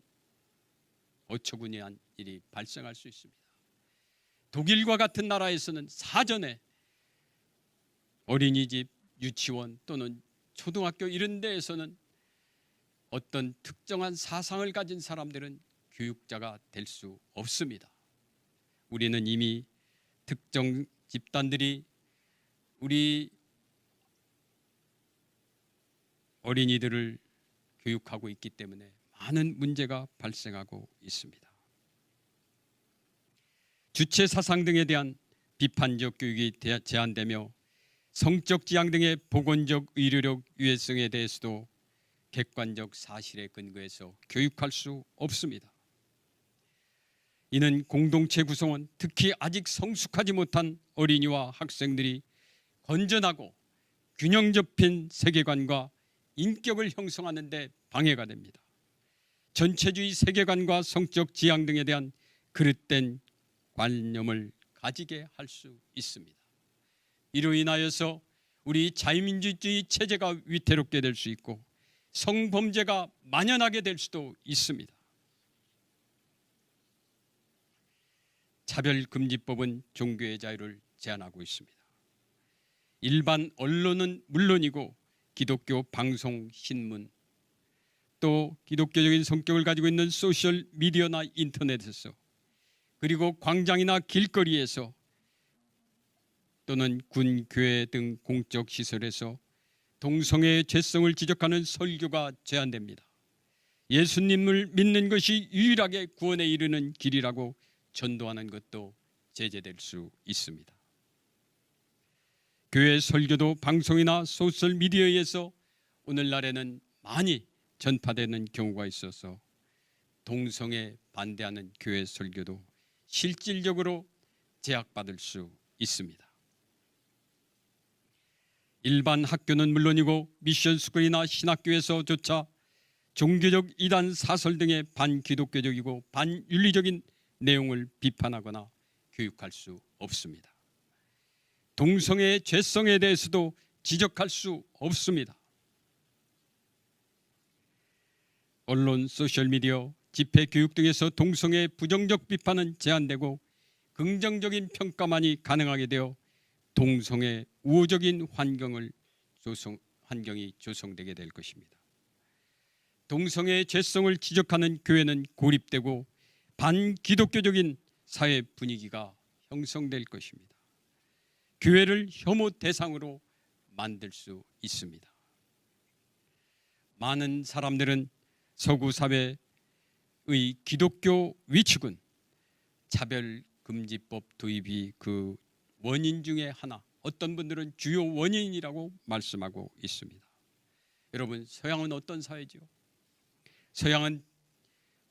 어처구니한 일이 발생할 수 있습니다. 독일과 같은 나라에서는 사전에 어린이집, 유치원 또는 초등학교 이런 데에서는 어떤 특정한 사상을 가진 사람들은 교육자가 될 수 없습니다. 우리는 이미 특정 집단들이 우리 어린이들을 교육하고 있기 때문에 많은 문제가 발생하고 있습니다. 주체 사상 등에 대한 비판적 교육이 제한되며 성적 지향 등의 보건적 의료력 유해성에 대해서도 객관적 사실에 근거해서 교육할 수 없습니다. 이는 공동체 구성원, 특히 아직 성숙하지 못한 어린이와 학생들이 건전하고 균형 잡힌 세계관과 인격을 형성하는 데 방해가 됩니다. 전체주의 세계관과 성적 지향 등에 대한 그릇된 관념을 가지게 할 수 있습니다. 이로 인하여서 우리 자유민주주의 체제가 위태롭게 될 수 있고 성범죄가 만연하게 될 수도 있습니다. 차별금지법은 종교의 자유를 제한하고 있습니다. 일반 언론은 물론이고 기독교 방송, 신문, 또 기독교적인 성격을 가지고 있는 소셜 미디어나 인터넷에서, 그리고 광장이나 길거리에서 또는 군, 교회 등 공적 시설에서 동성애의 죄성을 지적하는 설교가 제한됩니다. 예수님을 믿는 것이 유일하게 구원에 이르는 길이라고 전도하는 것도 제재될 수 있습니다. 교회 설교도 방송이나 소셜 미디어에서 오늘날에는 많이 전파되는 경우가 있어서 동성애 반대하는 교회 설교도 실질적으로 제약받을 수 있습니다. 일반 학교는 물론이고 미션 스쿨이나 신학교에서조차 종교적 이단 사설 등의 반기독교적이고 반윤리적인 내용을 비판하거나 교육할 수 없습니다. 동성애의 죄성에 대해서도 지적할 수 없습니다. 언론, 소셜미디어, 집회, 교육 등에서 동성애의 부정적 비판은 제한되고 긍정적인 평가만이 가능하게 되어 동성애 우호적인 환경이 조성되게 될 것입니다. 동성애의 죄성을 지적하는 교회는 고립되고 반기독교적인 사회 분위기가 형성될 것입니다. 교회를 혐오 대상으로 만들 수 있습니다. 많은 사람들은 서구 사회의 기독교 위축은 차별금지법 도입이 그 원인 중에 하나, 어떤 분들은 주요 원인이라고 말씀하고 있습니다. 여러분, 서양은 어떤 사회죠? 서양은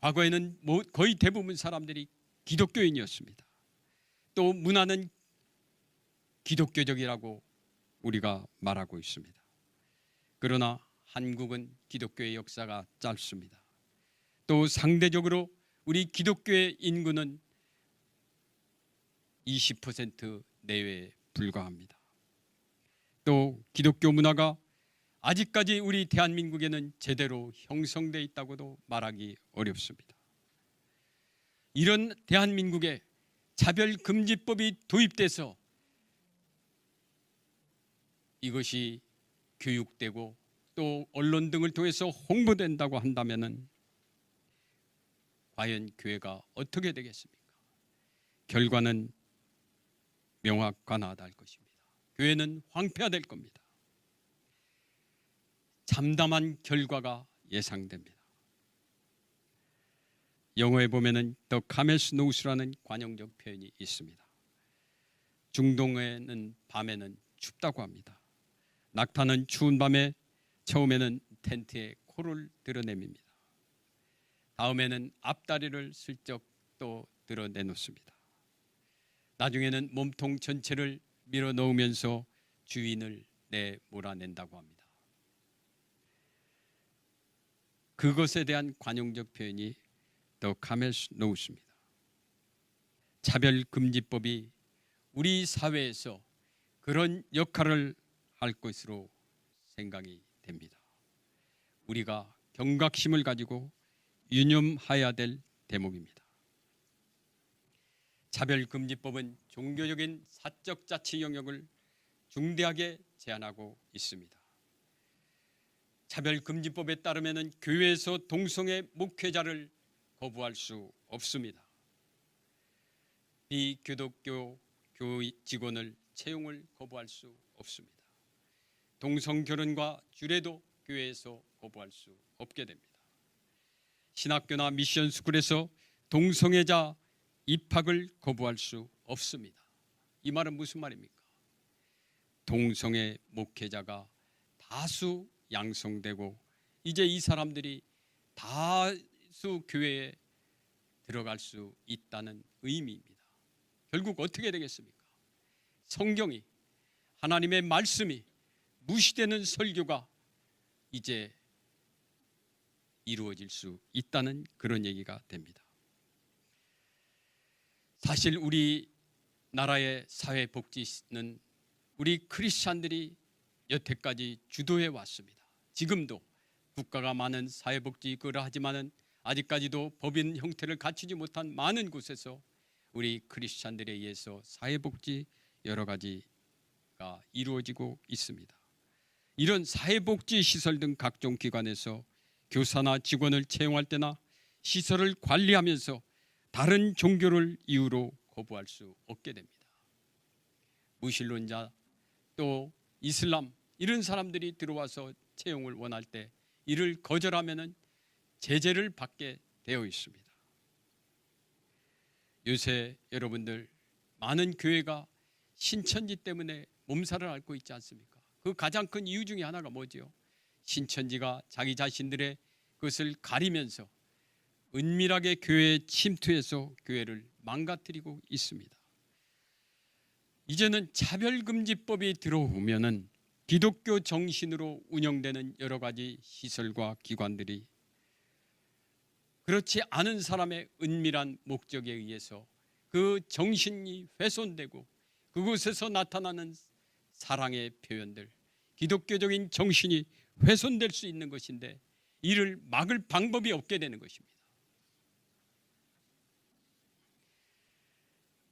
과거에는 거의 대부분 사람들이 기독교인이었습니다. 또 문화는 기독교적이라고 우리가 말하고 있습니다. 그러나 한국은 기독교의 역사가 짧습니다. 또 상대적으로 우리 기독교의 인구는 20% 내외에 불과합니다. 또 기독교 문화가 아직까지 우리 대한민국에는 제대로 형성되어 있다고도 말하기 어렵습니다. 이런 대한민국에 차별금지법이 도입돼서 이것이 교육되고 또 언론 등을 통해서 홍보된다고 한다면 과연 교회가 어떻게 되겠습니까? 결과는 명확관화될 것입니다. 교회는 황폐화될 겁니다. 참담한 결과가 예상됩니다. 영어에 보면은 The Camel's Nose라는 관용적 표현이 있습니다. 중동에는 밤에는 춥다고 합니다. 낙타는 추운 밤에 처음에는 텐트에 코를 드러냅니다. 다음에는 앞다리를 슬쩍 또 드러내놓습니다. 나중에는 몸통 전체를 밀어 넣으면서 주인을 내몰아낸다고 합니다. 그것에 대한 관용적 표현이 The Camel's Nose입니다. 차별금지법이 우리 사회에서 그런 역할을 할 것으로 생각이 됩니다. 우리가 경각심을 가지고 유념해야 될 대목입니다. 차별금지법은 종교적인 사적 자치 영역을 중대하게 제한하고 있습니다. 차별금지법에 따르면 교회에서 동성애 목회자를 거부할 수 없습니다. 비기독교 교회 직원을 채용을 거부할 수 없습니다. 동성결혼과 주례도 교회에서 거부할 수 없게 됩니다. 신학교나 미션스쿨에서 동성애자 입학을 거부할 수 없습니다. 이 말은 무슨 말입니까? 동성애 목회자가 다수 양성되고 이제 이 사람들이 다수 교회에 들어갈 수 있다는 의미입니다. 결국 어떻게 되겠습니까? 성경이, 하나님의 말씀이 무시되는 설교가 이제 이루어질 수 있다는 그런 얘기가 됩니다. 사실 우리 나라의 사회복지는 우리 크리스찬들이 여태까지 주도해 왔습니다. 지금도 국가가 많은 사회복지 그걸 하지만은 아직까지도 법인 형태를 갖추지 못한 많은 곳에서 우리 크리스찬들에 의해서 사회복지 여러 가지가 이루어지고 있습니다. 이런 사회복지 시설 등 각종 기관에서 교사나 직원을 채용할 때나 시설을 관리하면서 다른 종교를 이유로 거부할 수 없게 됩니다. 무신론자 또 이슬람 이런 사람들이 들어와서 채용을 원할 때 이를 거절하면은 제재를 받게 되어 있습니다. 요새 여러분들 많은 교회가 신천지 때문에 몸살을 앓고 있지 않습니까? 그 가장 큰 이유 중에 하나가 뭐죠? 신천지가 자기 자신들의 그것을 가리면서 은밀하게 교회에 침투해서 교회를 망가뜨리고 있습니다. 이제는 차별금지법이 들어오면은 기독교 정신으로 운영되는 여러 가지 시설과 기관들이 그렇지 않은 사람의 은밀한 목적에 의해서 그 정신이 훼손되고 그곳에서 나타나는 사랑의 표현들, 기독교적인 정신이 훼손될 수 있는 것인데 이를 막을 방법이 없게 되는 것입니다.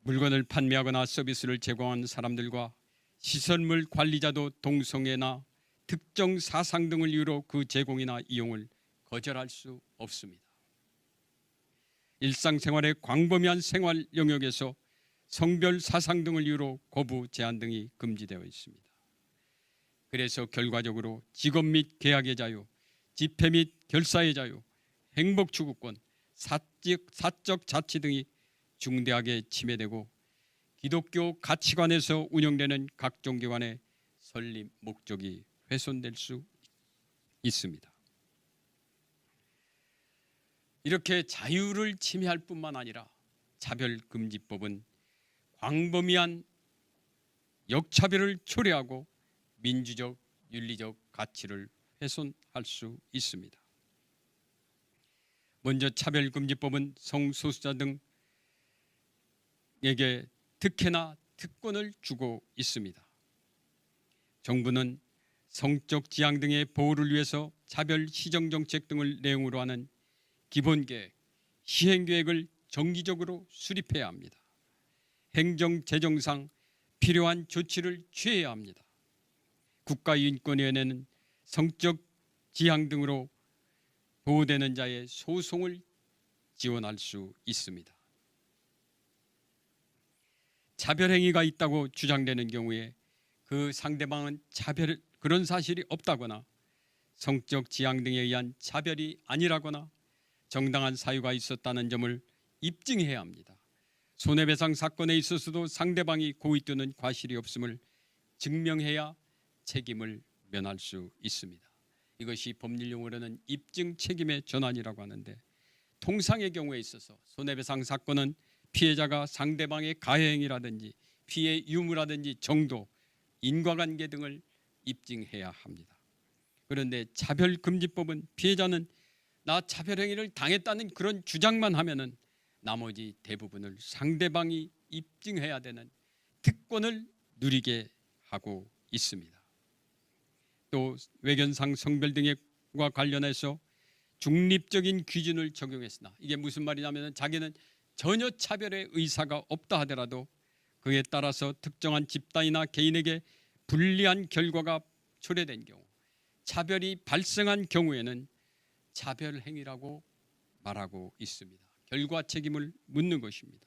물건을 판매하거나 서비스를 제공하는 사람들과 시설물 관리자도 동성애나 특정 사상 등을 이유로 그 제공이나 이용을 거절할 수 없습니다. 일상생활의 광범위한 생활 영역에서 성별 사상 등을 이유로 거부, 제한 등이 금지되어 있습니다. 그래서 결과적으로 직업 및 계약의 자유, 집회 및 결사의 자유, 행복 추구권, 사적 자치 등이 중대하게 침해되고 기독교 가치관에서 운영되는 각종 기관의 설립 목적이 훼손될 수 있습니다. 이렇게 자유를 침해할 뿐만 아니라 차별금지법은 광범위한 역차별을 초래하고 민주적, 윤리적 가치를 훼손할 수 있습니다. 먼저 차별금지법은 성소수자 등에게 특혜나 특권을 주고 있습니다. 정부는 성적 지향 등의 보호를 위해서 차별 시정정책 등을 내용으로 하는 기본계획, 시행계획을 정기적으로 수립해야 합니다. 행정재정상 필요한 조치를 취해야 합니다. 국가인권위원회는 성적 지향 등으로 보호되는 자의 소송을 지원할 수 있습니다. 차별행위가 있다고 주장되는 경우에 그 상대방은 그런 사실이 없다거나 성적 지향 등에 의한 차별이 아니라거나 정당한 사유가 있었다는 점을 입증해야 합니다. 손해배상 사건에 있어서도 상대방이 고의 또는 과실이 없음을 증명해야 책임을 면할 수 있습니다. 이것이 법률 용어로는 입증 책임의 전환이라고 하는데 통상의 경우에 있어서 손해배상 사건은 피해자가 상대방의 가해행위라든지 피해 유무라든지 정도, 인과관계 등을 입증해야 합니다. 그런데 차별금지법은 피해자는 나 차별행위를 당했다는 그런 주장만 하면은 나머지 대부분을 상대방이 입증해야 되는 특권을 누리게 하고 있습니다. 또 외견상 성별 등과 관련해서 중립적인 기준을 적용했으나 이게 무슨 말이냐면 자기는 전혀 차별의 의사가 없다 하더라도 그에 따라서 특정한 집단이나 개인에게 불리한 결과가 초래된 경우, 차별이 발생한 경우에는 차별 행위라고 말하고 있습니다. 결과 책임을 묻는 것입니다.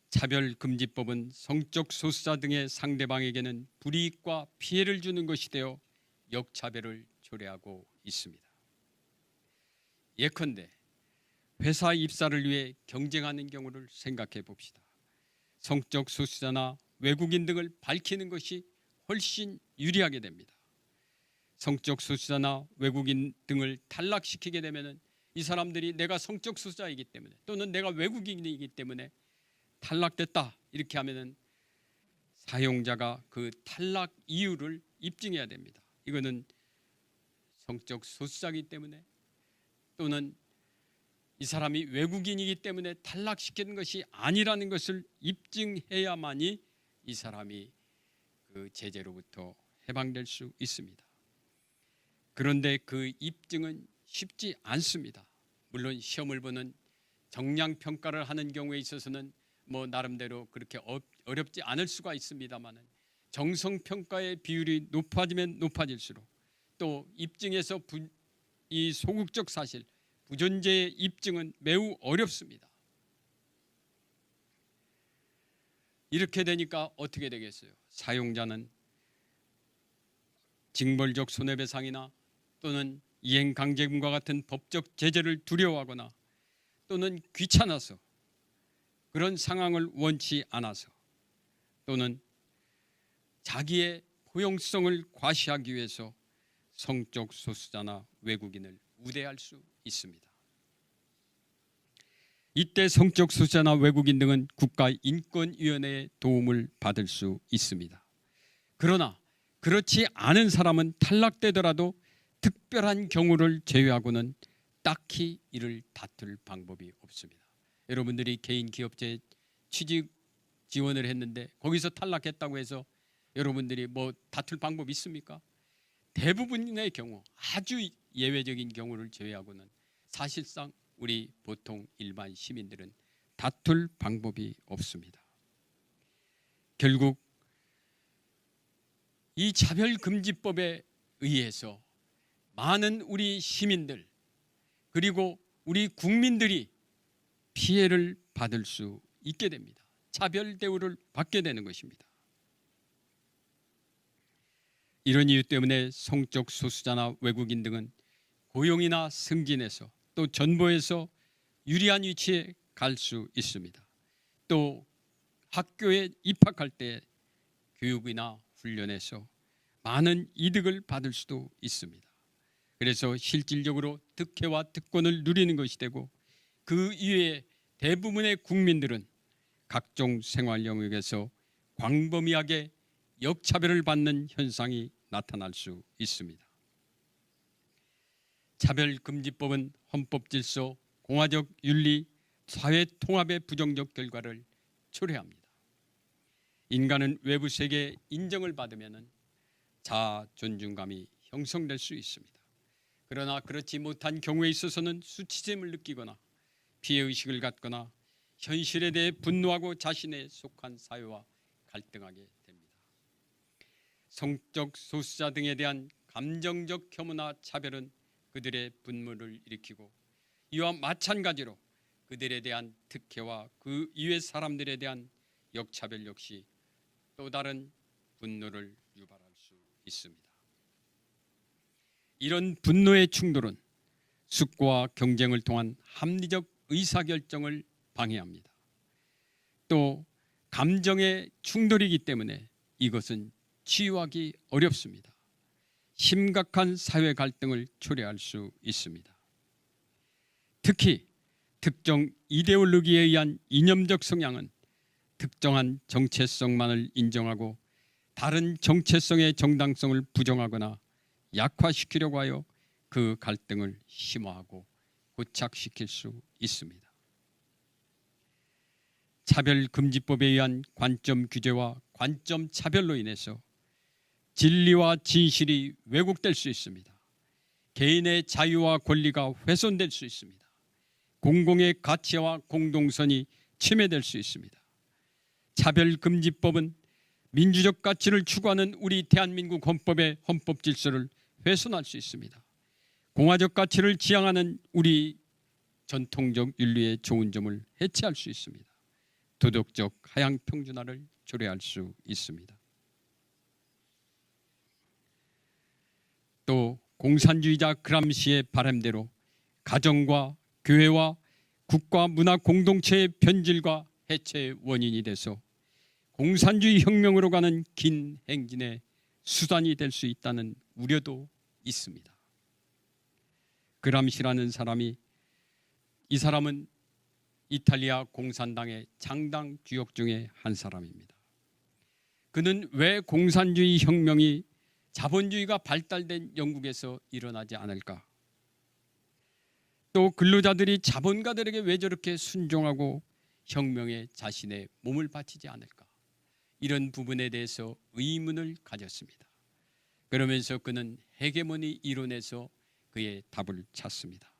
차별금지법은 성적 소수자 등의 상대방에게는 불이익과 피해를 주는 것이 되어 역차별을 초래하고 있습니다. 예컨대 회사 입사를 위해 경쟁하는 경우를 생각해 봅시다. 성적 소수자나 외국인 등을 밝히는 것이 훨씬 유리하게 됩니다. 성적 소수자나 외국인 등을 탈락시키게 되면 이 사람들이 내가 성적 소수자이기 때문에 또는 내가 외국인이기 때문에 탈락됐다 이렇게 하면은 사용자가 그 탈락 이유를 입증해야 됩니다. 이거는 성적 소수자이기 때문에 또는 이 사람이 외국인이기 때문에 탈락시키는 것이 아니라는 것을 입증해야만이 이 사람이 그 제재로부터 해방될 수 있습니다. 그런데 그 입증은 쉽지 않습니다. 물론 시험을 보는 정량 평가를 하는 경우에 있어서는 뭐 나름대로 그렇게 어렵지 않을 수가 있습니다만, 정성 평가의 비율이 높아지면 높아질수록 또 입증에서 이 소극적 사실, 부존재의 입증은 매우 어렵습니다. 이렇게 되니까 어떻게 되겠어요? 사용자는 징벌적 손해배상이나 또는 이행강제금과 같은 법적 제재를 두려워하거나 또는 귀찮아서, 그런 상황을 원치 않아서, 또는 자기의 포용성을 과시하기 위해서 성적 소수자나 외국인을 우대할 수 있습니다. 이때 성적 소수자나 외국인 등은 국가인권위원회의 도움을 받을 수 있습니다. 그러나 그렇지 않은 사람은 탈락되더라도 특별한 경우를 제외하고는 딱히 이를 다툴 방법이 없습니다. 여러분들이 개인 기업체 취직 지원을 했는데 거기서 탈락했다고 해서 여러분들이 뭐 다툴 방법 있습니까? 대부분의 경우, 아주 예외적인 경우를 제외하고는 사실상 우리 보통 일반 시민들은 다툴 방법이 없습니다. 결국 이 차별금지법에 의해서 많은 우리 시민들 그리고 우리 국민들이 피해를 받을 수 있게 됩니다. 차별 대우를 받게 되는 것입니다. 이런 이유 때문에 성적 소수자나 외국인 등은 고용이나 승진에서 또 전보에서 유리한 위치에 갈 수 있습니다. 또 학교에 입학할 때 교육이나 훈련에서 많은 이득을 받을 수도 있습니다. 그래서 실질적으로 득혜와 특권을 누리는 것이 되고, 그 이외에 대부분의 국민들은 각종 생활 영역에서 광범위하게 역차별을 받는 현상이 나타날 수 있습니다. 차별금지법은 헌법질서, 공화적 윤리, 사회 통합의 부정적 결과를 초래합니다. 인간은 외부 세계의 인정을 받으면 자아 존중감이 형성될 수 있습니다. 그러나 그렇지 못한 경우에 있어서는 수치심을 느끼거나 피해의식을 갖거나 현실에 대해 분노하고 자신에 속한 사회와 갈등하게 됩니다. 성적 소수자 등에 대한 감정적 혐오나 차별은 그들의 분노를 일으키고, 이와 마찬가지로 그들에 대한 특혜와 그 이외 사람들에 대한 역차별 역시 또 다른 분노를 유발할 수 있습니다. 이런 분노의 충돌은 숙고와 경쟁을 통한 합리적 의사결정을 방해합니다. 또 감정의 충돌이기 때문에 이것은 치유하기 어렵습니다. 심각한 사회 갈등을 초래할 수 있습니다. 특히 특정 이데올로기에 의한 이념적 성향은 특정한 정체성만을 인정하고 다른 정체성의 정당성을 부정하거나 약화시키려고 하여 그 갈등을 심화하고 고착시킬 수 있습니다. 차별금지법에 의한 관점 규제와 관점 차별로 인해서 진리와 진실이 왜곡될 수 있습니다. 개인의 자유와 권리가 훼손될 수 있습니다. 공공의 가치와 공동선이 침해될 수 있습니다. 차별금지법은 민주적 가치를 추구하는 우리 대한민국 헌법의 헌법 질서를 훼손할 수 있습니다. 공화적 가치를 지향하는 우리 전통적 윤리의 좋은 점을 해체할 수 있습니다. 도덕적 하향 평준화를 초래할 수 있습니다. 또 공산주의자 그람시의 바람대로 가정과 교회와 국가 문화 공동체의 변질과 해체의 원인이 돼서 공산주의 혁명으로 가는 긴 행진의 수단이 될 수 있다는 우려도 있습니다. 그람시라는 사람이, 이 사람은 이탈리아 공산당의 장당 주역 중에 한 사람입니다. 그는 왜 공산주의 혁명이 자본주의가 발달된 영국에서 일어나지 않을까? 또 근로자들이 자본가들에게 왜 저렇게 순종하고 혁명에 자신의 몸을 바치지 않을까? 이런 부분에 대해서 의문을 가졌습니다. 그러면서 그는 헤게모니 이론에서 그의 답을 찾습니다.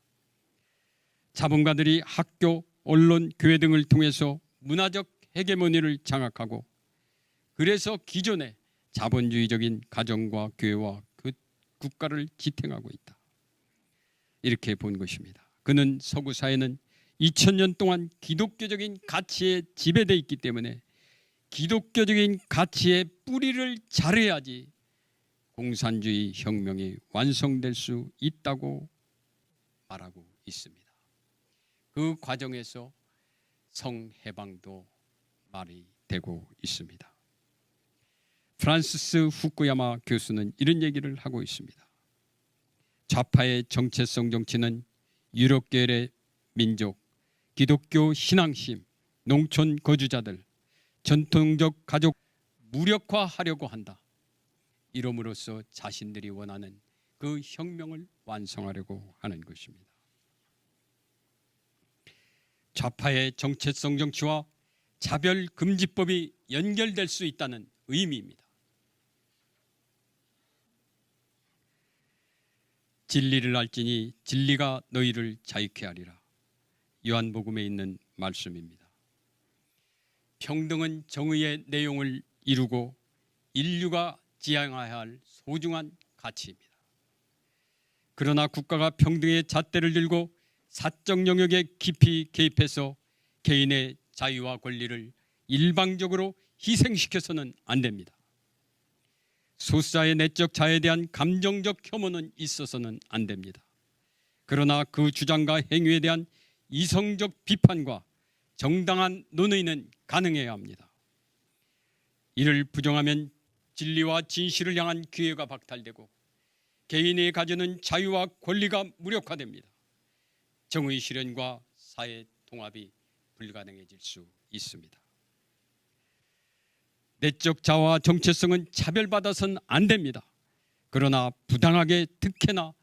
자본가들이 학교, 언론, 교회 등을 통해서 문화적 헤게모니를 장악하고 그래서 기존의 자본주의적인 가정과 교회와 그 국가를 지탱하고 있다. 이렇게 본 것입니다. 그는 서구 사회는 2000년 동안 기독교적인 가치에 지배되어 있기 때문에 기독교적인 가치의 뿌리를 자르야지 공산주의 혁명이 완성될 수 있다고 말하고 있습니다. 그 과정에서 성해방도 말이 되고 있습니다. 프란시스 후쿠야마 교수는 이런 얘기를 하고 있습니다. 좌파의 정체성 정치는 유럽 계열의 민족, 기독교 신앙심, 농촌 거주자들, 전통적 가족 무력화하려고 한다. 이름으로써 자신들이 원하는 그 혁명을 완성하려고 하는 것입니다. 좌파의 정체성 정치와 차별금지법이 연결될 수 있다는 의미입니다. 진리를 알지니 진리가 너희를 자유케 하리라. 요한복음에 있는 말씀입니다. 평등은 정의의 내용을 이루고 인류가 지향해야 할 소중한 가치입니다. 그러나 국가가 평등의 잣대를 들고 사적 영역에 깊이 개입해서 개인의 자유와 권리를 일방적으로 희생시켜서는 안 됩니다. 소수자의 내적 자유에 대한 감정적 혐오는 있어서는 안 됩니다. 그러나 그 주장과 행위에 대한 이성적 비판과 정당한 논의는 가능해야 합니다. 이를 부정하면 진리와 진실을 향한 기회가 박탈되고 개인이 가지는 자유와 권리가 무력화됩니다. 정의 실현과 사회 통합이 불가능해질 수 있습니다. 내적 자아와 정체성은 차별받아서는 안 됩니다. 그러나 부당하게 특혜나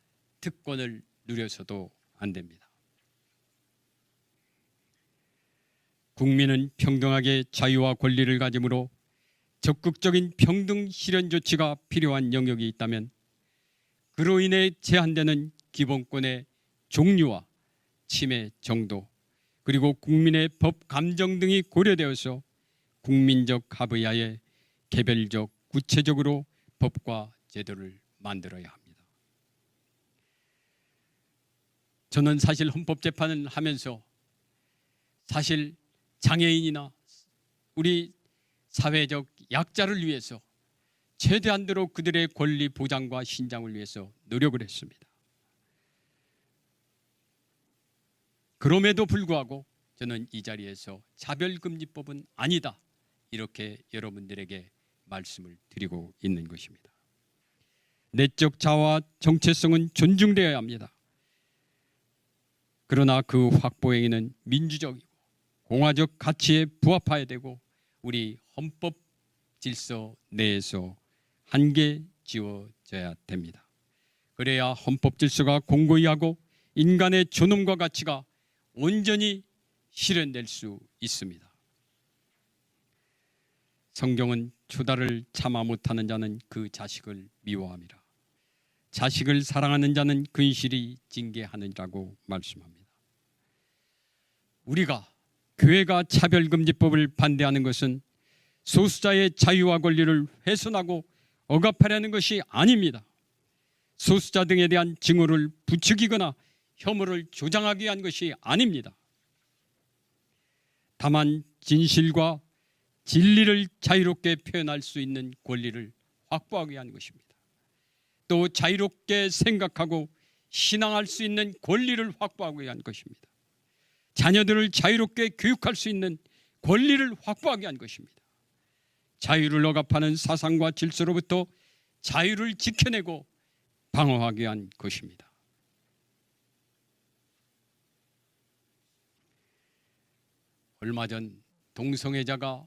특권을 누려서도 안 됩니다. 국민은 평등하게 자유와 권리를 가지므로 적극적인 평등 실현 조치가 필요한 영역이 있다면 그로 인해 제한되는 기본권의 종류와 침해 정도 그리고 국민의 법 감정 등이 고려되어서 국민적 합의 하에 개별적 구체적으로 법과 제도를 만들어야 합니다. 저는 사실 헌법재판을 하면서 사실 장애인이나 우리 사회적 약자를 위해서 최대한대로 그들의 권리 보장과 신장을 위해서 노력을 했습니다. 그럼에도 불구하고 저는 이 자리에서 차별금지법은 아니다 이렇게 여러분들에게 말씀을 드리고 있는 것입니다. 내적 자아와 정체성은 존중되어야 합니다. 그러나 그 확보 행위는 민주적이고 공화적 가치에 부합해야 되고 우리 헌법 질서 내에서 한계 지어져야 됩니다. 그래야 헌법 질서가 공고히 하고 인간의 존엄과 가치가 온전히 실현될 수 있습니다. 성경은 초다를 참아 못하는 자는 그 자식을 미워함이라. 자식을 사랑하는 자는 근실이 징계하느니라고 말씀합니다. 우리가 교회가 차별금지법을 반대하는 것은 소수자의 자유와 권리를 훼손하고 억압하려는 것이 아닙니다. 소수자 등에 대한 증오를 부추기거나 혐오를 조장하기 위한 것이 아닙니다. 다만 진실과 진리를 자유롭게 표현할 수 있는 권리를 확보하기 위한 것입니다. 또 자유롭게 생각하고 신앙할 수 있는 권리를 확보하기 위한 것입니다. 자녀들을 자유롭게 교육할 수 있는 권리를 확보하기 위한 것입니다. 자유를 억압하는 사상과 질서로부터 자유를 지켜내고 방어하기 위한 것입니다. 얼마 전 동성애자가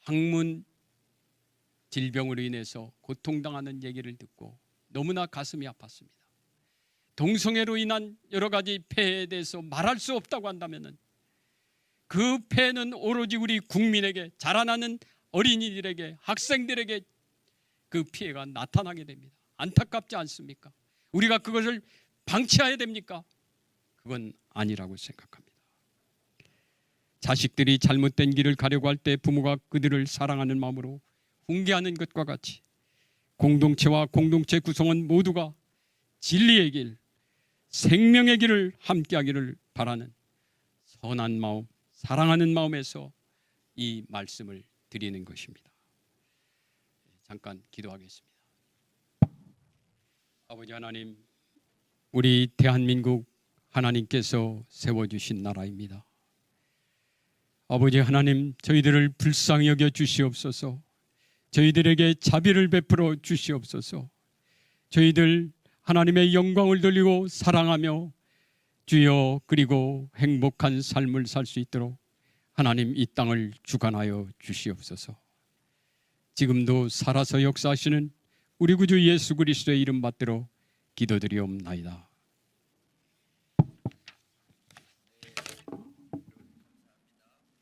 항문 질병으로 인해서 고통당하는 얘기를 듣고 너무나 가슴이 아팠습니다. 동성애로 인한 여러 가지 폐해에 대해서 말할 수 없다고 한다면 그 폐해는 오로지 우리 국민에게 자라나는 어린이들에게 학생들에게 그 피해가 나타나게 됩니다. 안타깝지 않습니까? 우리가 그것을 방치해야 됩니까? 그건 아니라고 생각합니다. 자식들이 잘못된 길을 가려고 할 때 부모가 그들을 사랑하는 마음으로 훈계하는 것과 같이 공동체와 공동체 구성원 모두가 진리의 길, 생명의 길을 함께하기를 바라는 선한 마음, 사랑하는 마음에서 이 말씀을 드리는 것입니다. 잠깐 기도하겠습니다. 아버지 하나님, 우리 대한민국 하나님께서 세워주신 나라입니다. 아버지 하나님, 저희들을 불쌍히 여겨 주시옵소서. 저희들에게 자비를 베풀어 주시옵소서. 저희들 하나님의 영광을 돌리고 사랑하며 주여 그리고 행복한 삶을 살 수 있도록 하나님 이 땅을 주관하여 주시옵소서. 지금도 살아서 역사하시는 우리 구주 예수 그리스도의 이름 받들어 기도드리옵나이다.